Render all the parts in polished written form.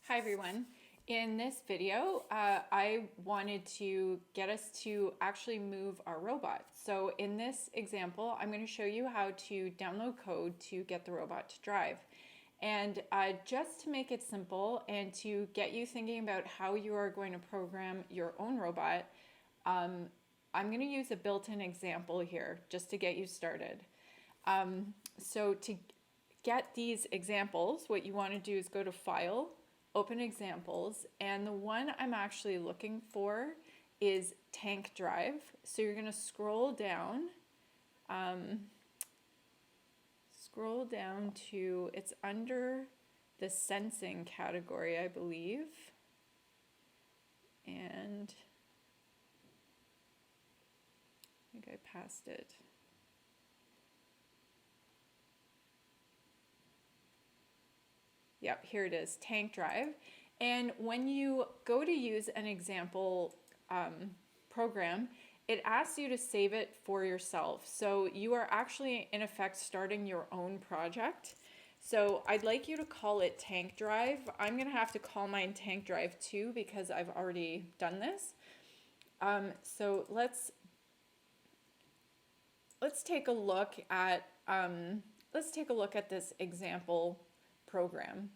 Hi everyone. In this video, I wanted to get us to actually move our robot. So in this example, I'm going to show you how to download code to get the robot to drive. And just to make it simple and to get you thinking about how you are going to program your own robot, I'm going to use a built-in example here just to get you started. So to get these examples, what you want to do is go to File, Open Examples, and the one I'm actually looking for is TankDrive. So you're going to scroll down to, it's under the sensing category, I believe. And I think I passed it. Yep, here it is, TankDrive. And when you go to use an example program, it asks you to save it for yourself. So you are actually, in effect, starting your own project. So I'd like you to call it TankDrive. I'm going to have to call mine TankDrive 2 because I've already done this. So let's take a look at this example program.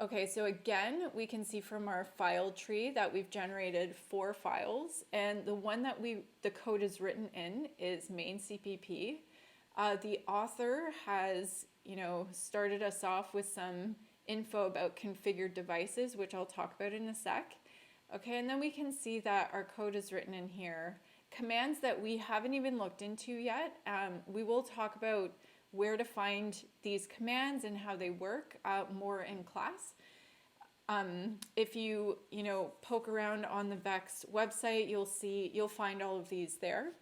Okay, so again, we can see from our file tree that we've generated 4 files, and the one that the code is written in is main CPP. The author has, started us off with some info about configured devices, which I'll talk about in a sec. Okay, and then we can see that our code is written in here. Commands that we haven't even looked into yet. We will talk about where to find these commands and how they work more in class. If you poke around on the Vex website, you'll find all of these there.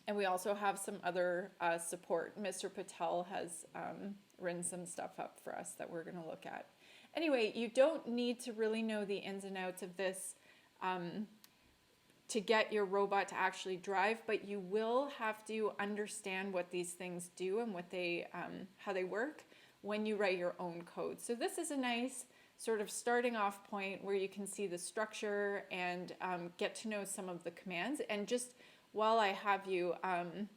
And we also have some other support. Mr. Patel has written some stuff up for us that we're going to look at. Anyway, you don't need to really know the ins and outs of this to get your robot to actually drive, but you will have to understand what these things do and what how they work when you write your own code. So this is a nice sort of starting off point where you can see the structure and get to know some of the commands. And just while I have you, I'm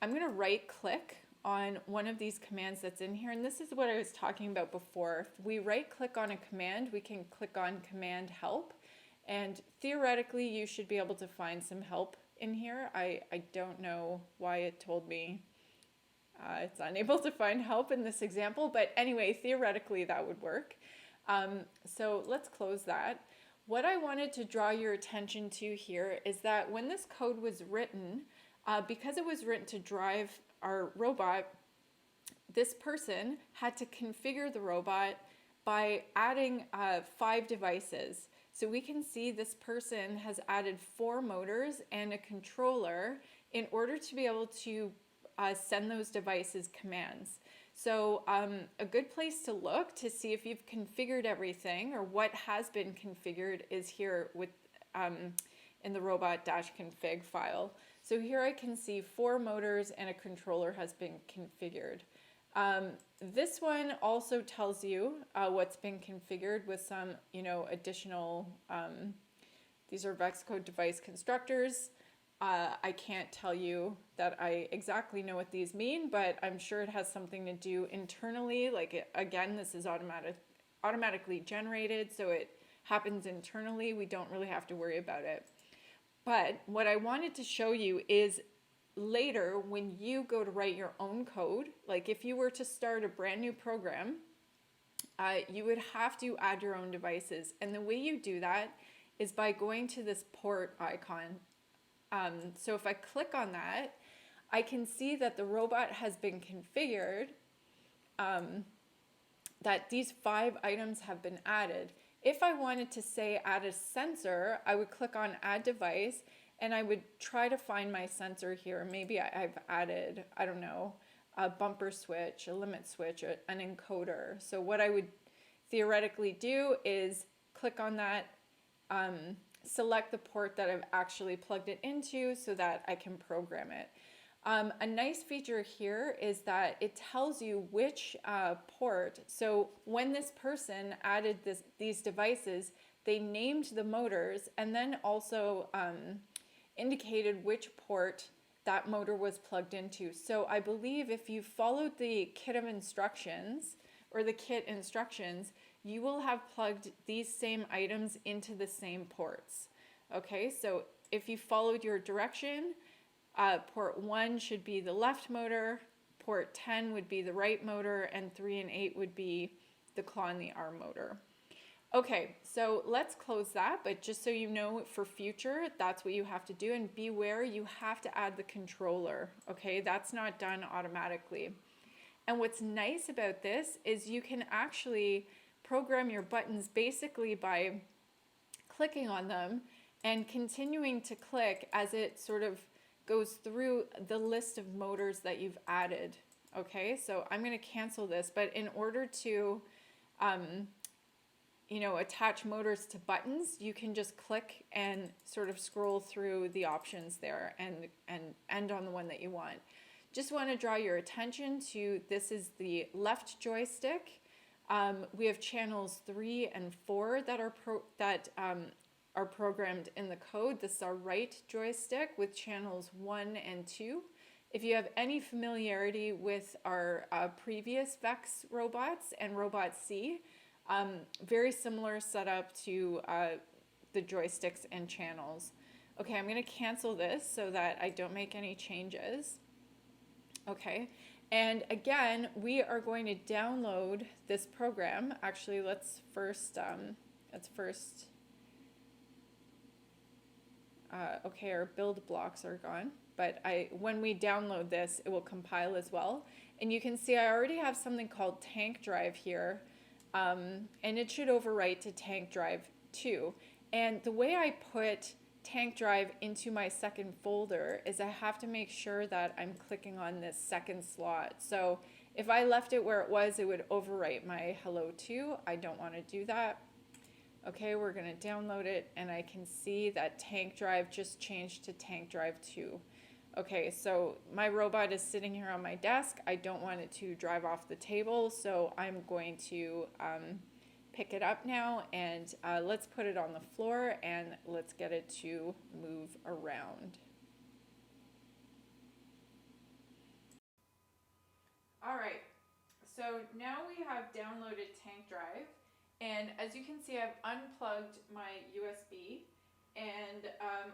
going to right click on one of these commands that's in here, and this is what I was talking about before. If we right click on a command, we can click on command help. And theoretically, you should be able to find some help in here. I don't know why it told me it's unable to find help in this example, but anyway, theoretically that would work. So let's close that. What I wanted to draw your attention to here is that when this code was written, because it was written to drive our robot, this person had to configure the robot by adding 5 devices. So we can see this person has added 4 motors and a controller in order to be able to send those devices commands. So a good place to look to see if you've configured everything or what has been configured is here with in the robot-config file. So here I can see 4 motors and a controller has been configured. This one also tells you what's been configured with some, additional, these are Vex code device constructors. I can't tell you that I exactly know what these mean, but I'm sure it has something to do internally. Again, this is automatically generated, so it happens internally. We don't really have to worry about it. But what I wanted to show you is later when you go to write your own code, like if you were to start a brand new program, you would have to add your own devices. And the way you do that is by going to this port icon. So if I click on that, I can see that the robot has been configured, that these 5 items have been added. If I wanted to say add a sensor, I would click on add device and I would try to find my sensor here. Maybe I've added, I don't know, a bumper switch, a limit switch, an encoder. So what I would theoretically do is click on that, select the port that I've actually plugged it into so that I can program it. A nice feature here is that it tells you which port. So when this person added these devices, they named the motors and then also indicated which port that motor was plugged into. So I believe if you followed the kit of instructions or the kit instructions, you will have plugged these same items into the same ports. Okay, so if you followed your direction, port 1 should be the left motor, port 10 would be the right motor, and 3 and 8 would be the claw and the arm motor. Okay, so let's close that, but just so you know for future, that's what you have to do, and beware, you have to add the controller, okay? That's not done automatically. And what's nice about this is you can actually program your buttons basically by clicking on them and continuing to click as it sort of goes through the list of motors that you've added. Okay, so I'm going to cancel this, but in order to attach motors to buttons, you can just click and sort of scroll through the options there and end on the one that you want. Just want to draw your attention to, this is the left joystick. We have channels 3 and 4 that are programmed in the code. This is our right joystick with channels 1 and 2. If you have any familiarity with our previous VEX robots and Robot C, very similar setup to the joysticks and channels. Okay, I'm going to cancel this so that I don't make any changes. Okay, and again, we are going to download this program. Actually, let's first okay, our build blocks are gone, but when we download this, it will compile as well. And you can see I already have something called TankDrive here, and it should overwrite to TankDrive 2. And the way I put TankDrive into my second folder is I have to make sure that I'm clicking on this second slot. So if I left it where it was, it would overwrite my Hello 2. I don't want to do that. Okay, we're going to download it, and I can see that TankDrive just changed to TankDrive 2. Okay, so my robot is sitting here on my desk. I don't want it to drive off the table, so I'm going to pick it up now, and let's put it on the floor, and let's get it to move around. All right, so now we have downloaded TankDrive. And as you can see, I've unplugged my USB, and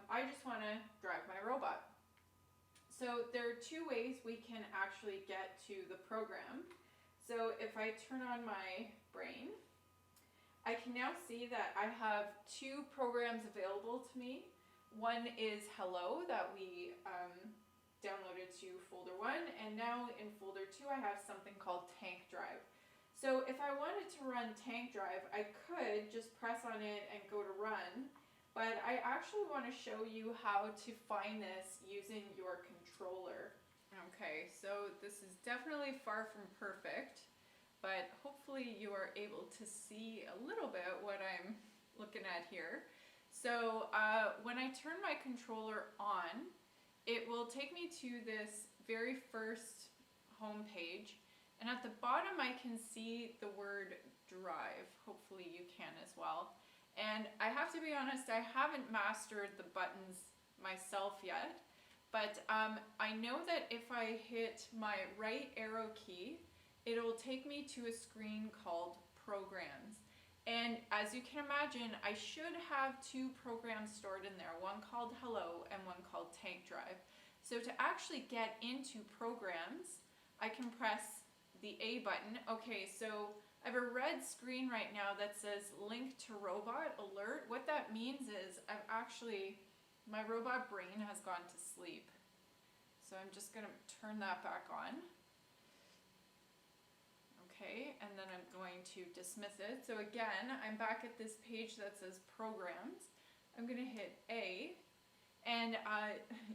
I just want to drive my robot. So there are two ways we can actually get to the program. So if I turn on my brain, I can now see that I have two programs available to me. One is Hello that we downloaded to folder 1, and now in folder 2 I have something called TankDrive. So if I wanted to run TankDrive, I could just press on it and go to run, but I actually want to show you how to find this using your controller. Okay, so this is definitely far from perfect, but hopefully you are able to see a little bit what I'm looking at here. So when I turn my controller on, it will take me to this very first home page. And at the bottom, I can see the word drive. Hopefully you can as well. And I have to be honest, I haven't mastered the buttons myself yet, but I know that if I hit my right arrow key, it'll take me to a screen called Programs. And as you can imagine, I should have two programs stored in there, one called Hello and one called TankDrive. So to actually get into Programs, I can press the A button. Okay, so I have a red screen right now that says link to robot alert. What that means is my robot brain has gone to sleep. So I'm just gonna turn that back on. Okay, and then I'm going to dismiss it. So again, I'm back at this page that says programs. I'm gonna hit A, and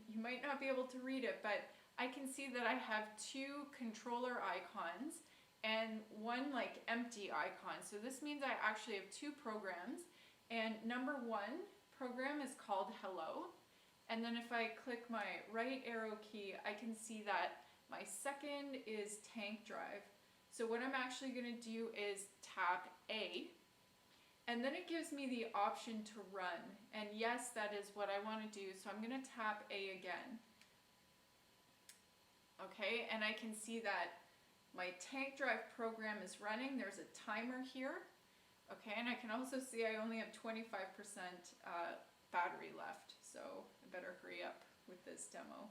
you might not be able to read it, but I can see that I have two controller icons and one like empty icon. So this means I actually have two programs, and number 1 program is called Hello, And then if I click my right arrow key, I can see that my second is TankDrive. So what I'm actually going to do is tap A, and then it gives me the option to run. And yes, that is what I want to do. So I'm going to tap A again. Okay, and I can see that my TankDrive program is running. There's a timer here. Okay, and I can also see I only have 25% battery left, so I better hurry up with this demo.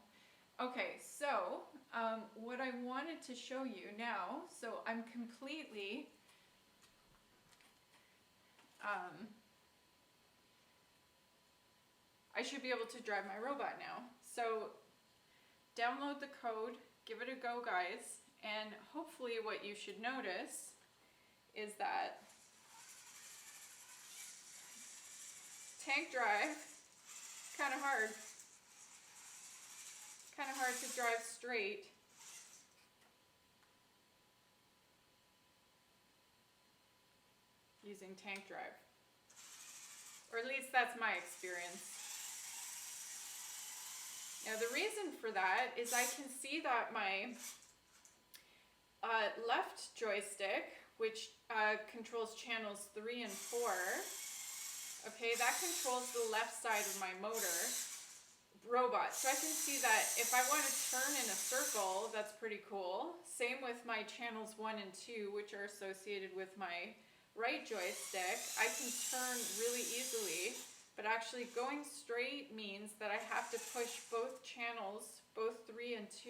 Okay, so what I wanted to show you now, so I'm completely I should be able to drive my robot now. So download the code, give it a go, guys, and hopefully what you should notice is that TankDrive, kind of hard to drive straight. Using TankDrive, or at least that's my experience. Now the reason for that is I can see that my left joystick, which controls channels 3 and 4, okay, that controls the left side of my robot. So I can see that if I want to turn in a circle, that's pretty cool. Same with my channels 1 and 2, which are associated with my right joystick. I can turn really easily, but actually going straight means that I have to push both channels, both 3 and 2,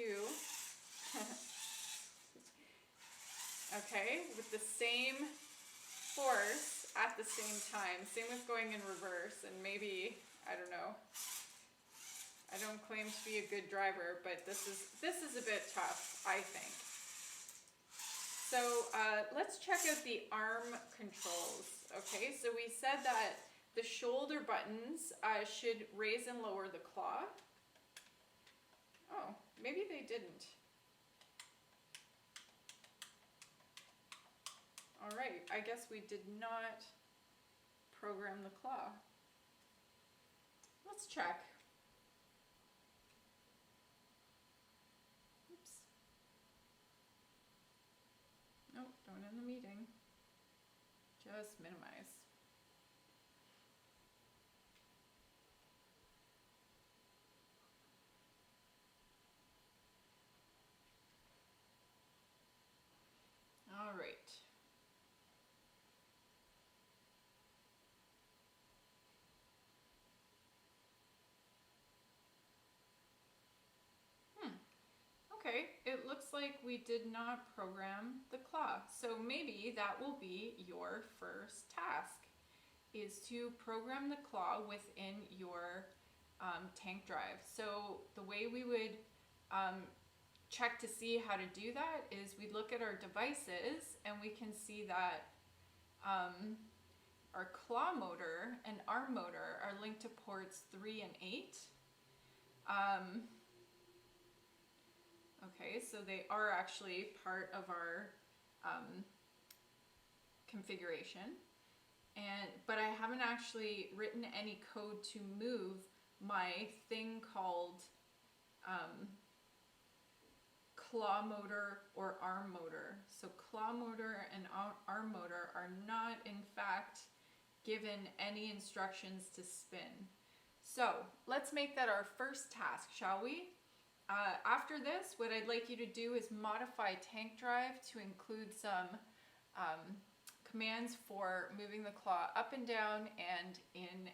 okay, with the same force at the same time. Same with going in reverse, and maybe, I don't know, I don't claim to be a good driver, but this is a bit tough, I think. So let's check out the arm controls. Okay, so we said that the shoulder buttons should raise and lower the claw. Oh, maybe they didn't. All right, I guess we did not program the claw. Let's check. Oops. Nope, don't end the meeting. Just minimize. All right. Okay, it looks like we did not program the claw. So maybe that will be your first task, is to program the claw within your TankDrive. So the way we would check to see how to do that is we look at our devices and we can see that our claw motor and arm motor are linked to ports 3 and 8. Okay, so they are actually part of our configuration, but I haven't actually written any code to move my thing called claw motor or arm motor. So claw motor and arm motor are not in fact given any instructions to spin. So let's make that our first task, shall we? After this, what I'd like you to do is modify TankDrive to include some commands for moving the claw up and down and in